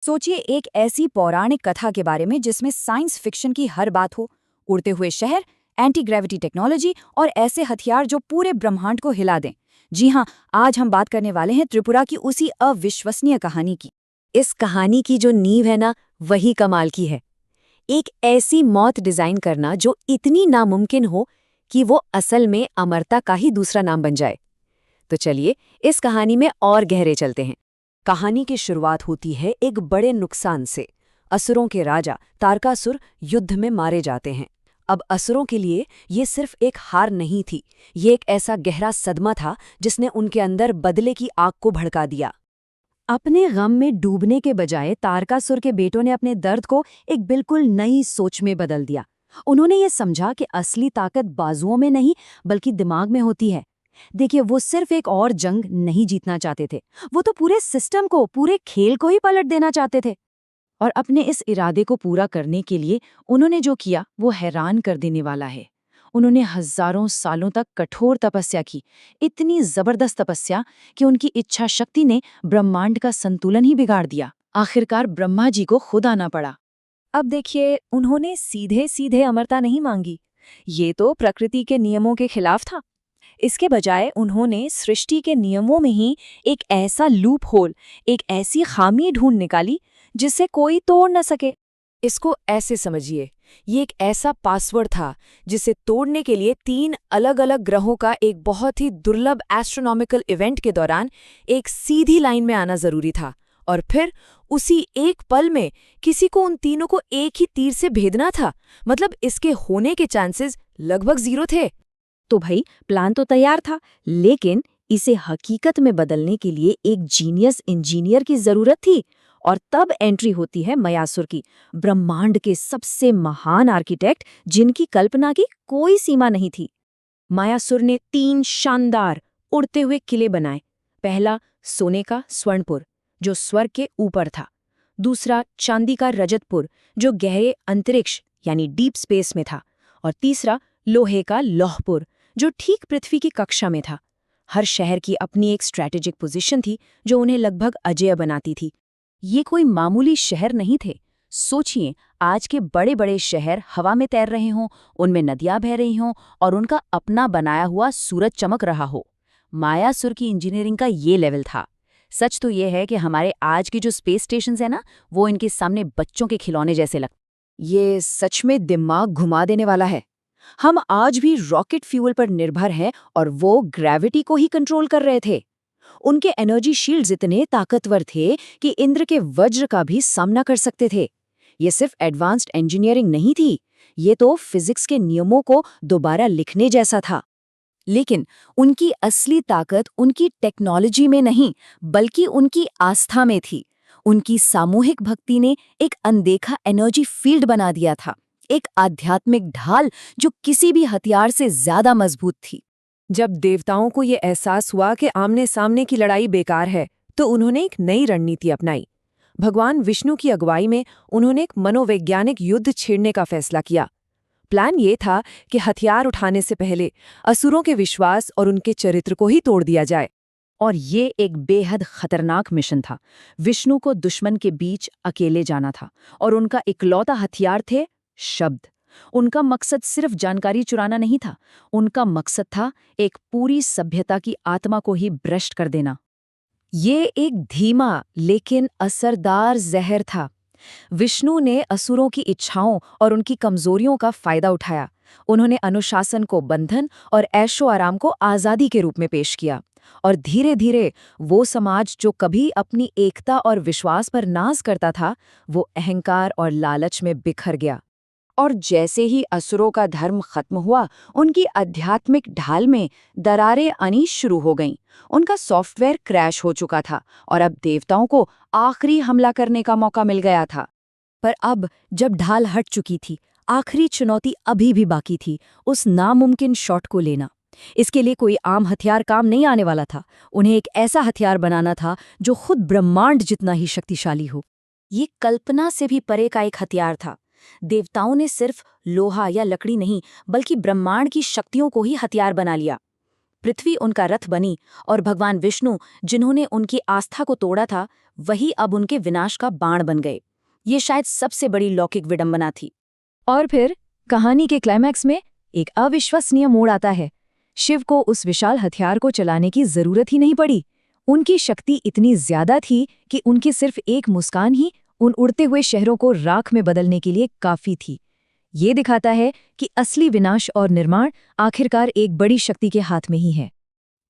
सोचिए एक ऐसी पौराणिक कथा के बारे में जिसमें साइंस फिक्शन की हर बात हो। उड़ते हुए शहर, एंटी ग्रेविटी टेक्नोलॉजी और ऐसे हथियार जो पूरे ब्रह्मांड को हिला दें। जी हाँ, आज हम बात करने वाले हैं त्रिपुरा की उसी अविश्वसनीय कहानी की। इस कहानी की जो नींव है ना, वही कमाल की है। एक ऐसी मौत डिजाइन करना जो इतनी नामुमकिन हो कि वो असल में अमरता का ही दूसरा नाम बन जाए। तो चलिए इस कहानी में और गहरे चलते हैं। कहानी की शुरुआत होती है एक बड़े नुकसान से। असुरों के राजा तारकासुर युद्ध में मारे जाते हैं। अब असुरों के लिए ये सिर्फ एक हार नहीं थी, ये एक ऐसा गहरा सदमा था जिसने उनके अंदर बदले की आग को भड़का दिया। अपने गम में डूबने के बजाय तारकासुर के बेटों ने अपने दर्द को एक बिल्कुल नई सोच में बदल दिया। उन्होंने ये समझा कि असली ताकत बाजुओं में नहीं बल्कि दिमाग में होती है। देखिए, वो सिर्फ एक और जंग नहीं जीतना चाहते थे, वो तो पूरे सिस्टम को, पूरे खेल को ही पलट देना चाहते थे। और अपने इस इरादे को पूरा करने के लिए उन्होंने जो किया वो हैरान कर देने वाला है। उन्होंने हजारों सालों तक कठोर तपस्या की, इतनी जबरदस्त तपस्या कि उनकी इच्छा शक्ति ने ब्रह्मांड का संतुलन ही बिगाड़ दिया। आखिरकार ब्रह्मा जी को खुद आना पड़ा। अब देखिए, उन्होंने सीधे सीधे अमरता नहीं मांगी। ये तो प्रकृति के नियमों के खिलाफ था। इसके बजाय उन्होंने सृष्टि के नियमों में ही एक ऐसा लूप होल, एक ऐसी खामी ढूंढ निकाली जिसे कोई तोड़ न सके। इसको ऐसे समझिए, ये एक ऐसा पासवर्ड था जिसे तोड़ने के लिए 3 अलग-अलग ग्रहों का एक बहुत ही दुर्लभ एस्ट्रोनॉमिकल इवेंट के दौरान एक सीधी लाइन में आना जरूरी था। और फिर उसी एक पल में किसी को उन तीनों को एक ही तीर से भेदना था। मतलब इसके होने के चांसेस लगभग 0 थे। तो भाई, प्लान तो तैयार था, लेकिन इसे हकीकत में बदलने के लिए एक जीनियस इंजीनियर की जरूरत थी। और तब एंट्री होती है मयासुर की, ब्रह्मांड के सबसे महान आर्किटेक्ट जिनकी कल्पना की कोई सीमा नहीं थी। मायासुर ने 3 शानदार उड़ते हुए किले बनाए। पहला सोने का स्वर्णपुर, जो स्वर्ग के ऊपर था। दूसरा चांदी का रजतपुर, जो गहरे अंतरिक्ष यानी डीप स्पेस में था। और तीसरा लोहे का लौहपुर, जो ठीक पृथ्वी की कक्षा में था। हर शहर की अपनी एक स्ट्रैटेजिक पोजीशन थी जो उन्हें लगभग अजेय बनाती थी। ये कोई मामूली शहर नहीं थे। सोचिए, आज के बड़े बड़े शहर हवा में तैर रहे हों, उनमें नदियां बह रही हों और उनका अपना बनाया हुआ सूरज चमक रहा हो। मायासुर की इंजीनियरिंग का ये लेवल था। सच तो ये है कि हमारे आज की जो स्पेस स्टेशंस है ना, वो इनके सामने बच्चों के खिलौने जैसे लगते। ये सच में दिमाग घुमा देने वाला है। हम आज भी रॉकेट फ्यूल पर निर्भर हैं और वो ग्रेविटी को ही कंट्रोल कर रहे थे। उनके एनर्जी शील्ड्स इतने ताकतवर थे कि इंद्र के वज्र का भी सामना कर सकते थे। ये सिर्फ एडवांस्ड इंजीनियरिंग नहीं थी, ये तो फिजिक्स के नियमों को दोबारा लिखने जैसा था। लेकिन उनकी असली ताकत उनकी टेक्नोलॉजी में नहीं, बल्कि उनकी आस्था में थी। उनकी सामूहिक भक्ति ने एक अनदेखा एनर्जी फील्ड बना दिया था, एक आध्यात्मिक ढाल जो किसी भी हथियार से ज्यादा मजबूत थी। जब देवताओं को ये एहसास हुआ कि आमने सामने की लड़ाई बेकार है, तो उन्होंने एक नई रणनीति अपनाई। भगवान विष्णु की अगुवाई में उन्होंने एक मनोवैज्ञानिक युद्ध छेड़ने का फैसला किया। प्लान ये था कि हथियार उठाने से पहले असुरों के विश्वास और उनके चरित्र को ही तोड़ दिया जाए। और ये एक बेहद खतरनाक मिशन था। विष्णु को दुश्मन के बीच अकेले जाना था और उनका इकलौता हथियार थे शब्द। उनका मकसद सिर्फ जानकारी चुराना नहीं था, उनका मकसद था एक पूरी सभ्यता की आत्मा को ही भ्रष्ट कर देना। ये एक धीमा लेकिन असरदार जहर था। विष्णु ने असुरों की इच्छाओं और उनकी कमजोरियों का फायदा उठाया। उन्होंने अनुशासन को बंधन और ऐशो आराम को आज़ादी के रूप में पेश किया। और धीरे धीरे वो समाज जो कभी अपनी एकता और विश्वास पर नाज करता था, वो अहंकार और लालच में बिखर गया। और जैसे ही असुरों का धर्म खत्म हुआ, उनकी आध्यात्मिक ढाल में दरारें आनी शुरू हो गईं। उनका सॉफ्टवेयर क्रैश हो चुका था और अब देवताओं को आखिरी हमला करने का मौका मिल गया था। पर अब जब ढाल हट चुकी थी, आखिरी चुनौती अभी भी बाकी थी, उस नामुमकिन शॉट को लेना। इसके लिए कोई आम हथियार काम नहीं आने वाला था। उन्हें एक ऐसा हथियार बनाना था जो खुद ब्रह्मांड जितना ही शक्तिशाली हो। ये कल्पना से भी परे का एक हथियार था। देवताओं ने सिर्फ लोहा या लकड़ी नहीं, बल्कि ब्रह्मांड की शक्तियों को ही हथियार बना लिया। पृथ्वी उनका रथ बनी और भगवान विष्णु जिन्होंने उनकी आस्था को तोड़ा था वही अब उनके विनाश का बाण बन गए। ये शायद सबसे बड़ी लौकिक विडंबना थी। और फिर कहानी के क्लाइमैक्स में एक अविश्वसनीय मोड़ आता है। शिव को उस विशाल हथियार को चलाने की जरूरत ही नहीं पड़ी। उनकी शक्ति इतनी ज्यादा थी कि उनकी सिर्फ एक मुस्कान ही उन उड़ते हुए शहरों को राख में बदलने के लिए काफी थी। ये दिखाता है कि असली विनाश और निर्माण आखिरकार एक बड़ी शक्ति के हाथ में ही है।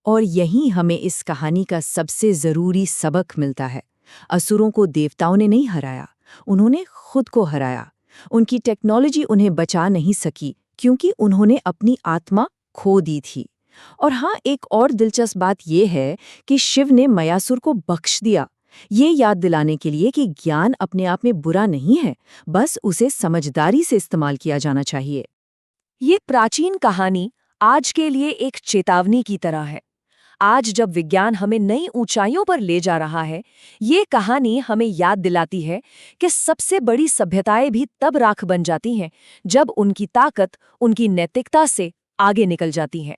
और यहीं हमें इस कहानी का सबसे जरूरी सबक मिलता है। असुरों को देवताओं ने नहीं हराया, उन्होंने खुद को हराया। उनकी टेक्नोलॉजी उन्हें बचा नहीं सकी क्योंकि उन्होंने अपनी आत्मा खो दी थी। और हाँ, एक और दिलचस्प बात यह है कि शिव ने मयासुर को बख्श दिया, ये याद दिलाने के लिए कि ज्ञान अपने आप में बुरा नहीं है, बस उसे समझदारी से इस्तेमाल किया जाना चाहिए। ये प्राचीन कहानी आज के लिए एक चेतावनी की तरह है। आज जब विज्ञान हमें नई ऊंचाइयों पर ले जा रहा है, ये कहानी हमें याद दिलाती है कि सबसे बड़ी सभ्यताएं भी तब राख बन जाती हैं जब उनकी ताकत उनकी नैतिकता से आगे निकल जाती है।